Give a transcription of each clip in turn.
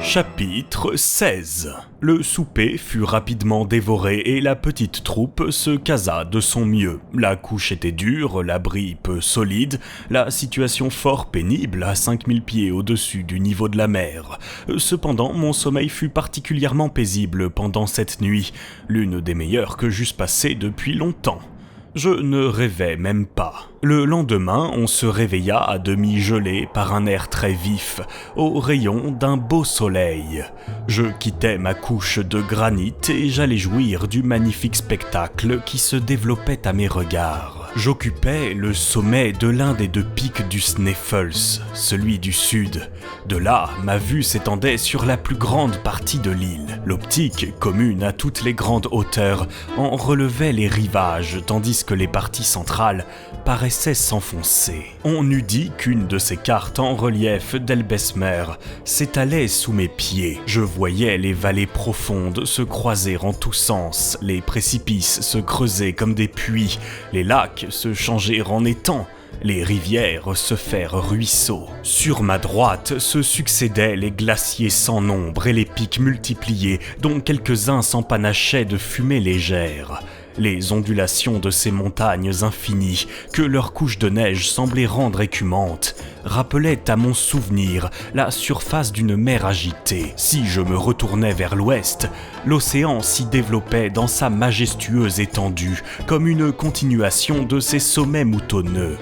Chapitre 16. Le souper fut rapidement dévoré et la petite troupe se casa de son mieux. La couche était dure, l'abri peu solide, la situation fort pénible à 5000 pieds au-dessus du niveau de la mer. Cependant, mon sommeil fut particulièrement paisible pendant cette nuit, l'une des meilleures que j'eusse passées depuis longtemps. Je ne rêvais même pas. Le lendemain, on se réveilla à demi gelé par un air très vif, au rayon d'un beau soleil. Je quittais ma couche de granit et j'allais jouir du magnifique spectacle qui se développait à mes regards. J'occupais le sommet de l'un des deux pics du Sneffels, celui du sud. De là, ma vue s'étendait sur la plus grande partie de l'île. L'optique, commune à toutes les grandes hauteurs, en relevait les rivages, tandis que les parties centrales paraissaient s'enfoncer. On eût dit qu'une de ces cartes en relief d'Elbesmer s'étalait sous mes pieds. Je voyais les vallées profondes se croiser en tous sens, les précipices se creuser comme des puits, les lacs se changer en étangs, les rivières se faire ruisseaux. Sur ma droite se succédaient les glaciers sans nombre et les pics multipliés, dont quelques-uns s'empanachaient de fumée légère. Les ondulations de ces montagnes infinies, que leur couche de neige semblait rendre écumante, rappelaient à mon souvenir la surface d'une mer agitée. Si je me retournais vers l'ouest, l'océan s'y développait dans sa majestueuse étendue, comme une continuation de ses sommets moutonneux.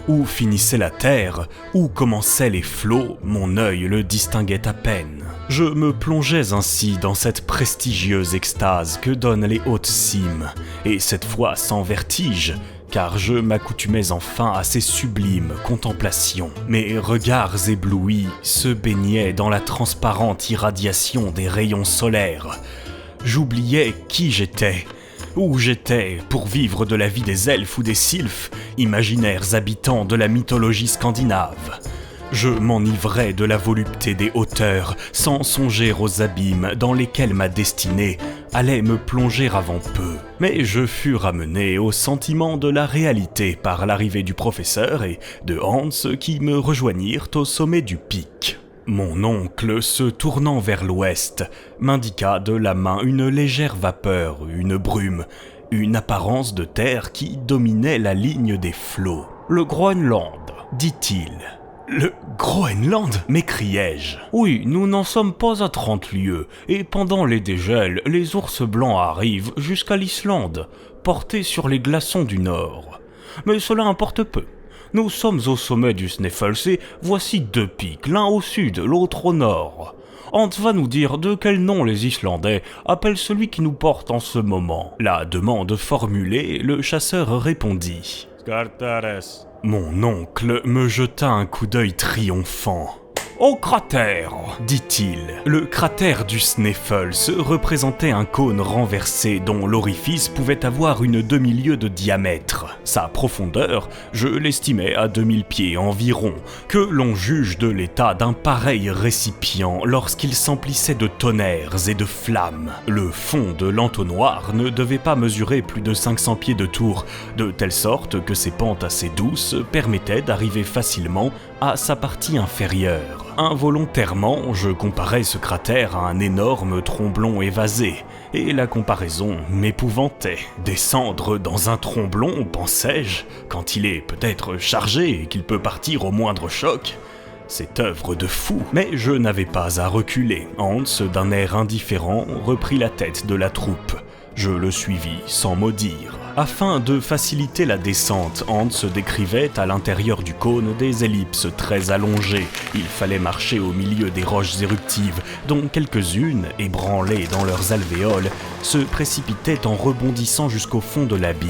Où finissait la terre, où commençaient les flots, mon œil le distinguait à peine. Je me plongeais ainsi dans cette prestigieuse extase que donnent les hautes cimes, et cette fois sans vertige, car je m'accoutumais enfin à ces sublimes contemplations. Mes regards éblouis se baignaient dans la transparente irradiation des rayons solaires. J'oubliais qui j'étais, où j'étais pour vivre de la vie des elfes ou des sylphes, imaginaires habitants de la mythologie scandinave. Je m'enivrais de la volupté des hauteurs, sans songer aux abîmes dans lesquels ma destinée allait me plonger avant peu. Mais je fus ramené au sentiment de la réalité par l'arrivée du professeur et de Hans qui me rejoignirent au sommet du pic. Mon oncle, se tournant vers l'ouest, m'indiqua de la main une légère vapeur, une brume, une apparence de terre qui dominait la ligne des flots. « Le Groenland », dit-il. « Le Groenland » m'écriai-je. « Oui, nous n'en sommes pas à 30 lieues, et pendant les dégels, les ours blancs arrivent jusqu'à l'Islande, portés sur les glaçons du nord. Mais cela importe peu. Nous sommes au sommet du Sneffels et voici deux pics, l'un au sud, l'autre au nord. Hans va nous dire de quel nom les Islandais appellent celui qui nous porte en ce moment. » La demande formulée, le chasseur répondit. « Skartares. » Mon oncle me jeta un coup d'œil triomphant. « Au cratère !» dit-il. Le cratère du Sneffels représentait un cône renversé dont l'orifice pouvait avoir une demi-lieue de diamètre. Sa profondeur, je l'estimais à 2000 pieds environ, que l'on juge de l'état d'un pareil récipient lorsqu'il s'emplissait de tonnerres et de flammes. Le fond de l'entonnoir ne devait pas mesurer plus de 500 pieds de tour, de telle sorte que ses pentes assez douces permettaient d'arriver facilement à sa partie inférieure. Involontairement, je comparais ce cratère à un énorme tromblon évasé, et la comparaison m'épouvantait. Descendre dans un tromblon, pensais-je, quand il est peut-être chargé et qu'il peut partir au moindre choc, c'est œuvre de fou. Mais je n'avais pas à reculer. Hans, d'un air indifférent, reprit la tête de la troupe. Je le suivis sans mot dire. Afin de faciliter la descente, Hans décrivait à l'intérieur du cône des ellipses très allongées. Il fallait marcher au milieu des roches éruptives, dont quelques-unes, ébranlées dans leurs alvéoles, se précipitaient en rebondissant jusqu'au fond de l'abîme.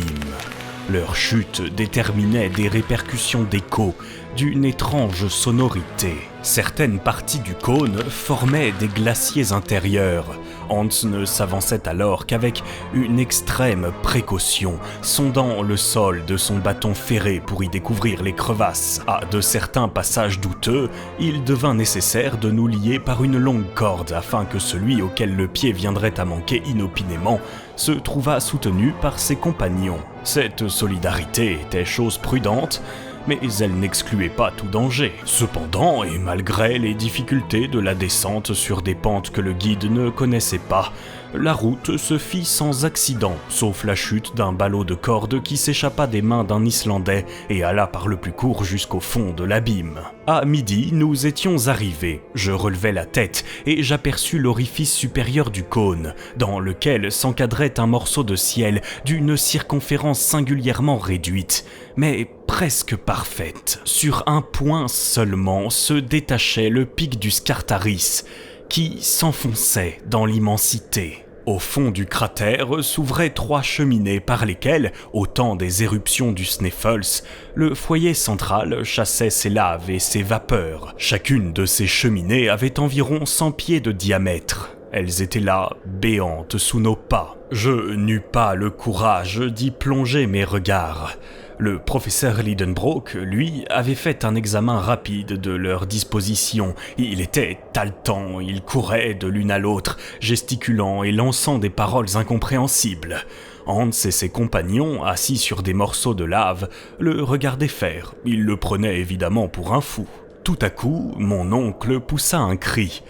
Leur chute déterminait des répercussions d'écho, d'une étrange sonorité. Certaines parties du cône formaient des glaciers intérieurs. Hans ne s'avançait alors qu'avec une extrême précaution, sondant le sol de son bâton ferré pour y découvrir les crevasses. À de certains passages douteux, il devint nécessaire de nous lier par une longue corde afin que celui auquel le pied viendrait à manquer inopinément se trouvât soutenu par ses compagnons. Cette solidarité était chose prudente, mais elle n'excluait pas tout danger. Cependant, et malgré les difficultés de la descente sur des pentes que le guide ne connaissait pas, la route se fit sans accident, sauf la chute d'un ballot de corde qui s'échappa des mains d'un Islandais et alla par le plus court jusqu'au fond de l'abîme. À midi, nous étions arrivés. Je relevai la tête et j'aperçus l'orifice supérieur du cône, dans lequel s'encadrait un morceau de ciel d'une circonférence singulièrement réduite, mais presque parfaite. Sur un point seulement se détachait le pic du Scartaris, qui s'enfonçait dans l'immensité. Au fond du cratère s'ouvraient 3 cheminées par lesquelles, au temps des éruptions du Sneffels, le foyer central chassait ses laves et ses vapeurs. Chacune de ces cheminées avait environ 100 pieds de diamètre. Elles étaient là, béantes sous nos pas. Je n'eus pas le courage d'y plonger mes regards. Le professeur Lidenbrock, lui, avait fait un examen rapide de leur disposition. Il était haletant, il courait de l'une à l'autre, gesticulant et lançant des paroles incompréhensibles. Hans et ses compagnons, assis sur des morceaux de lave, le regardaient faire. Ils le prenaient évidemment pour un fou. Tout à coup, mon oncle poussa un cri.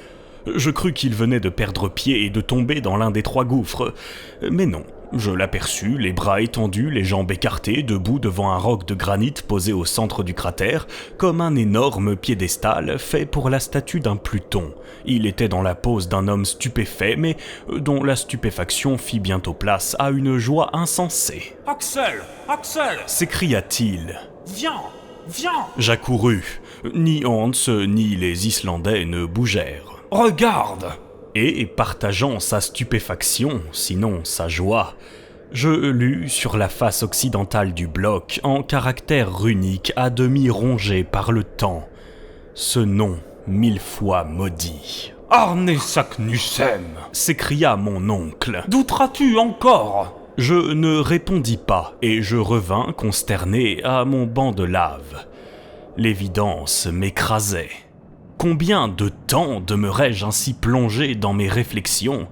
Je crus qu'il venait de perdre pied et de tomber dans l'un des 3 gouffres, mais non. Je l'aperçus, les bras étendus, les jambes écartées, debout devant un roc de granit posé au centre du cratère, comme un énorme piédestal fait pour la statue d'un Pluton. Il était dans la pose d'un homme stupéfait, mais dont la stupéfaction fit bientôt place à une joie insensée. « Axel ! Axel !» s'écria-t-il. « Viens ! Viens !» J'accourus. Ni Hans ni les Islandais ne bougèrent. « Regarde !» Et, partageant sa stupéfaction, sinon sa joie, je lus sur la face occidentale du bloc, en caractères runiques à demi rongés par le temps, ce nom 1000 fois maudit. « Arne Saknussemm » s'écria mon oncle. « Douteras-tu encore ?» Je ne répondis pas, et je revins consterné à mon banc de lave. L'évidence m'écrasait. Combien de temps demeurai-je ainsi plongé dans mes réflexions ?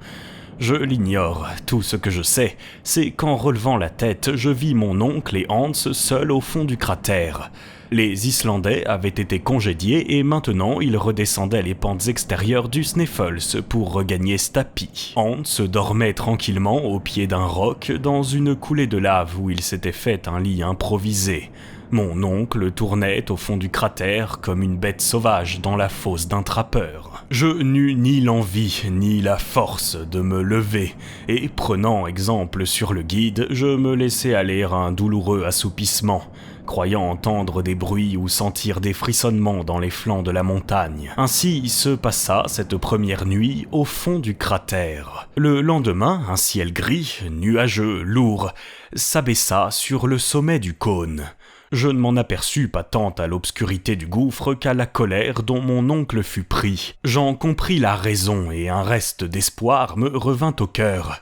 Je l'ignore. Tout ce que je sais, c'est qu'en relevant la tête, je vis mon oncle et Hans seuls au fond du cratère. Les Islandais avaient été congédiés et maintenant ils redescendaient les pentes extérieures du Sneffels pour regagner Stapi. Hans dormait tranquillement au pied d'un roc dans une coulée de lave où il s'était fait un lit improvisé. Mon oncle tournait au fond du cratère comme une bête sauvage dans la fosse d'un trappeur. Je n'eus ni l'envie ni la force de me lever, et prenant exemple sur le guide, je me laissai aller à un douloureux assoupissement, croyant entendre des bruits ou sentir des frissonnements dans les flancs de la montagne. Ainsi se passa cette première nuit au fond du cratère. Le lendemain, un ciel gris, nuageux, lourd, s'abaissa sur le sommet du cône. Je ne m'en aperçus pas tant à l'obscurité du gouffre qu'à la colère dont mon oncle fut pris. J'en compris la raison et un reste d'espoir me revint au cœur.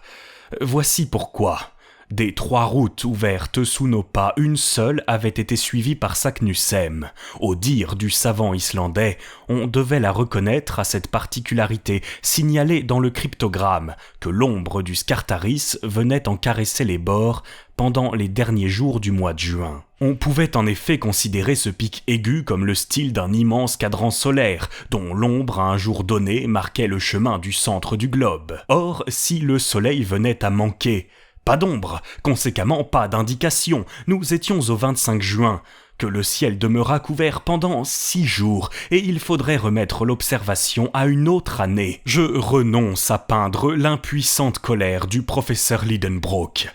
Voici pourquoi. Des 3 routes ouvertes sous nos pas, une seule avait été suivie par Saknussemm. Au dire du savant islandais, on devait la reconnaître à cette particularité signalée dans le cryptogramme, que l'ombre du Scartaris venait en caresser les bords pendant les derniers jours du mois de juin. On pouvait en effet considérer ce pic aigu comme le style d'un immense cadran solaire, dont l'ombre à un jour donné marquait le chemin du centre du globe. Or, si le soleil venait à manquer, pas d'ombre, conséquemment pas d'indication, nous étions au 25 juin, que le ciel demeura couvert pendant 6 jours, et il faudrait remettre l'observation à une autre année. Je renonce à peindre l'impuissante colère du professeur Lidenbrock.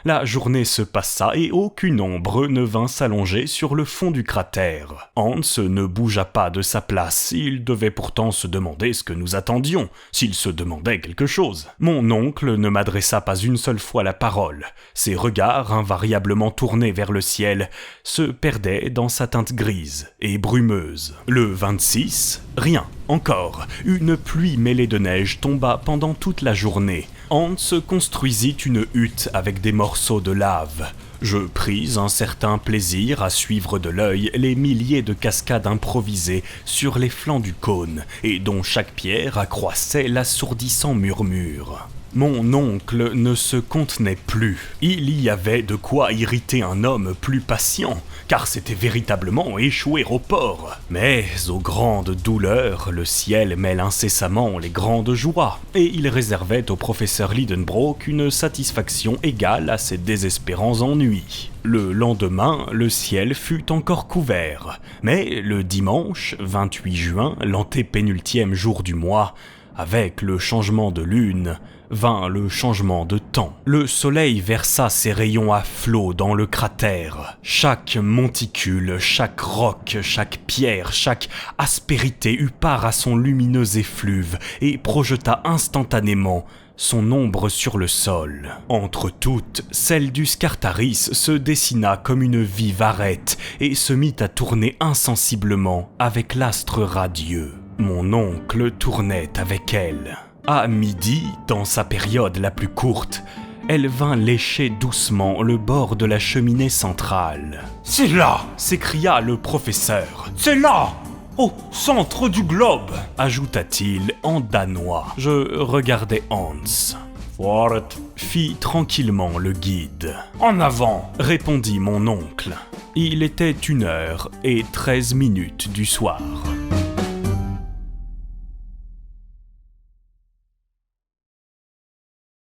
La journée se passa et aucune ombre ne vint s'allonger sur le fond du cratère. Hans ne bougea pas de sa place, il devait pourtant se demander ce que nous attendions, s'il se demandait quelque chose. Mon oncle ne m'adressa pas une seule fois la parole. Ses regards, invariablement tournés vers le ciel, se perdaient dans sa teinte grise et brumeuse. Le 26, rien, encore. Une pluie mêlée de neige tomba pendant toute la journée. Hans construisit une hutte avec des morceaux de lave. Je pris un certain plaisir à suivre de l'œil les milliers de cascades improvisées sur les flancs du cône, et dont chaque pierre accroissait l'assourdissant murmure. Mon oncle ne se contenait plus. Il y avait de quoi irriter un homme plus patient, car c'était véritablement échouer au port. Mais aux grandes douleurs, le ciel mêle incessamment les grandes joies, et il réservait au professeur Lidenbrock une satisfaction égale à ses désespérants ennuis. Le lendemain, le ciel fut encore couvert, mais le dimanche 28 juin, l'antépénultième jour du mois, avec le changement de lune, vint le changement de temps. Le soleil versa ses rayons à flots dans le cratère. Chaque monticule, chaque roc, chaque pierre, chaque aspérité eut part à son lumineux effluve et projeta instantanément son ombre sur le sol. Entre toutes, celle du Scartaris se dessina comme une vive arête et se mit à tourner insensiblement avec l'astre radieux. Mon oncle tournait avec elle. À midi, dans sa période la plus courte, elle vint lécher doucement le bord de la cheminée centrale. « C'est là !» s'écria le professeur. « C'est là ! Au centre du globe !» ajouta-t-il en danois. Je regardai Hans. « Fort !» fit tranquillement le guide. « En avant !» répondit mon oncle. Il était 1h13 du soir.